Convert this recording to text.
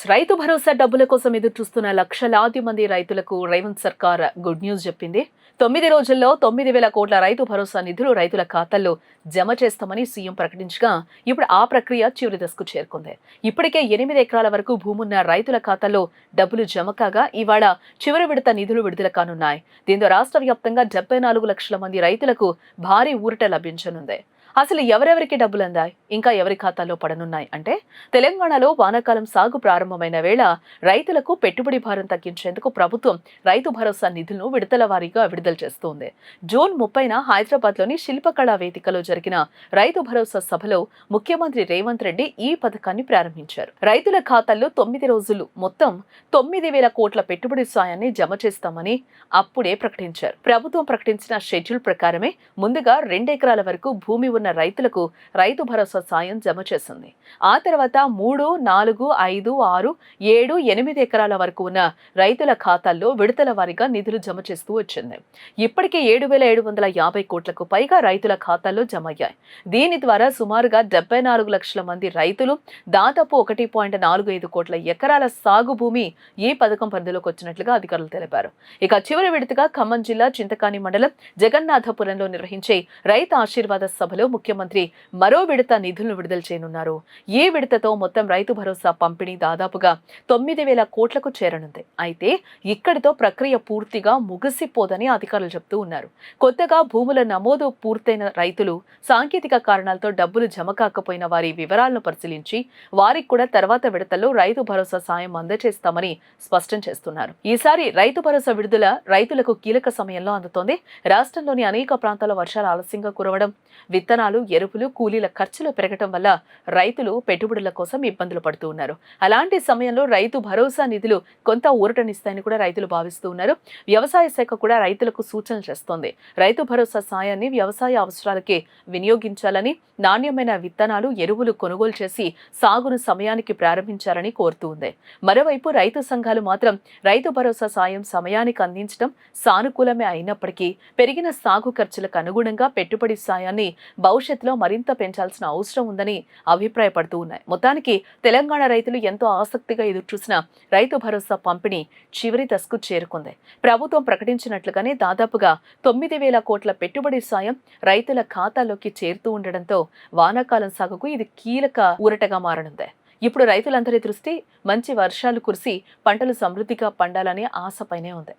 రైతు భరోసా డబ్బుల కోసం ఎదురు చూస్తున్న లక్షలాది మంది రైతులకు రేవంత్ సర్కార్ గుడ్ న్యూస్ చెప్పింది. 9 రోజుల్లో 9,000 కోట్ల రైతు భరోసా నిధులు రైతుల ఖాతాల్లో జమ చేస్తామని సీఎం ప్రకటించగా ఇప్పుడు ఆ ప్రక్రియ చివరి దశకు చేరుకుంది. ఇప్పటికే 8 ఎకరాల వరకు భూమున్న రైతుల ఖాతాల్లో డబ్బులు జమ కాగా ఇవాళ చివరి విడత నిధులు విడుదల కానున్నాయి. దీంతో రాష్ట్ర వ్యాప్తంగా 74 లక్షల మంది రైతులకు భారీ ఊరట లభించనుంది. అసలు ఎవరెవరికి డబ్బులు అందాయి, ఇంకా ఎవరి ఖాతాల్లో పడనున్నాయి అంటే, తెలంగాణలో వానాకాలం సాగు ప్రారంభమైన వేళ రైతులకు పెట్టుబడి భారం తగ్గించేందుకు ప్రభుత్వం రైతు భరోసా నిధులను విడతల వారీగా విడుదల చేస్తోంది. జూన్ 30న హైదరాబాద్లోని శిల్పకళా వేదికలో జరిగిన రైతు భరోసా సభలో ముఖ్యమంత్రి రేవంత్ రెడ్డి ఈ పథకాన్ని ప్రారంభించారు. రైతుల ఖాతాల్లో 9 రోజులు మొత్తం 9,000 కోట్ల పెట్టుబడి సాయాన్ని జమ చేస్తామని అప్పుడే ప్రకటించారు. ప్రభుత్వం ప్రకటించిన షెడ్యూల్ ప్రకారమే ముందుగా 2 ఎకరాల వరకు భూమి ఉన్న రైతులకు రైతు భరోసా సాయం జమ చేసింది. ఆ తర్వాత 3, 4, 5, 6, 7, 8 ఎకరాల వరకు ఉన్న రైతుల ఖాతాల్లో విడతల వారీగా నిధులు జమ చేస్తూ వచ్చింది. ఇప్పటికే 7,750 కోట్లకు పైగా రైతుల ఖాతాల్లో జమ అయ్యాయి. దీని ద్వారా సుమారుగా 74 లక్షల మంది రైతులు, దాదాపు 1.45 కోట్ల ఎకరాల సాగు భూమి ఈ పథకం పరిధిలోకి వచ్చినట్లుగా అధికారులు తెలిపారు. ఇక చివరి విడతగా ఖమ్మం జిల్లా చింతకాని మండలం జగన్నాథపురంలో నిర్వహించే రైతు ఆశీర్వాద సభలో ముఖ్యమంత్రి మరో విడత నిధులను విడుదల చేయనున్నారు. ఈ విడతతో మొత్తం రైతు భరోసా పంపిణీ దాదాపుగా 9,000 కోట్లకు చేరనుంది. అయితే ఇక్కడితో ప్రక్రియ పూర్తిగా ముగిసిపోదని అధికారులు చెబుతూ ఉన్నారు. కొత్తగా భూముల నమోదు పూర్తయిన రైతులు, సాంకేతిక కారణాలతో డబ్బులు జమ కాకపోయిన వారి వివరాలను పరిశీలించి వారికి కూడా తర్వాత విడతల్లో రైతు భరోసా సాయం అందజేస్తామని స్పష్టం చేస్తున్నారు. ఈసారి రైతు భరోసా విడుదల రైతులకు కీలక సమయంలో అందుతోంది. రాష్ట్రంలోని అనేక ప్రాంతాల వర్షాలు ఆలస్యంగా కురవడం, విత్తనాలు, ఎరువులు, కూలీల ఖర్చులు పెరగటం వల్ల రైతులు పెట్టుబడుల కోసం ఇబ్బందులు పడుతూ ఉన్నారు. అలాంటి సమయంలో రైతు భరోసా నిధులు కొంత ఊరటనిస్తాయని కూడా రైతులు భావిస్తూ ఉన్నారు. వ్యవసాయ శాఖ కూడా రైతులకు సూచనలు చేస్తోంది. రైతు భరోసా సాయాన్ని వ్యవసాయ అవసరాలకే వినియోగించాలని, నాణ్యమైన విత్తనాలు, ఎరువులు కొనుగోలు చేసి సాగును సమయానికి ప్రారంభించాలని కోరుతూ ఉంది. మరోవైపు రైతు సంఘాలు మాత్రం రైతు భరోసా సాయం సమయానికి అందించడం సానుకూలమే అయినప్పటికీ పెరిగిన సాగు ఖర్చులకు అనుగుణంగా పెట్టుబడి సాయాన్ని భవిష్యత్తులో మరింత పెంచాల్సిన అవసరం ఉందని అభిప్రాయపడుతూ ఉన్నాయి. మొత్తానికి తెలంగాణ రైతులు ఎంతో ఆసక్తిగా ఎదురుచూసిన రైతు భరోసా పంపిణీ చివరి దశకు చేరుకుంది. ప్రభుత్వం ప్రకటించినట్లుగానే దాదాపుగా 9,000 కోట్ల పెట్టుబడి సాయం రైతుల ఖాతాలోకి చేరుతూ ఉండడంతో వానాకాలం సాగుకు ఇది కీలక ఊరటగా మారనుంది. ఇప్పుడు రైతులందరి దృష్టి మంచి వర్షాలు కురిసి పంటలు సమృద్ధిగా పండాలనే ఆశపైనే ఉంది.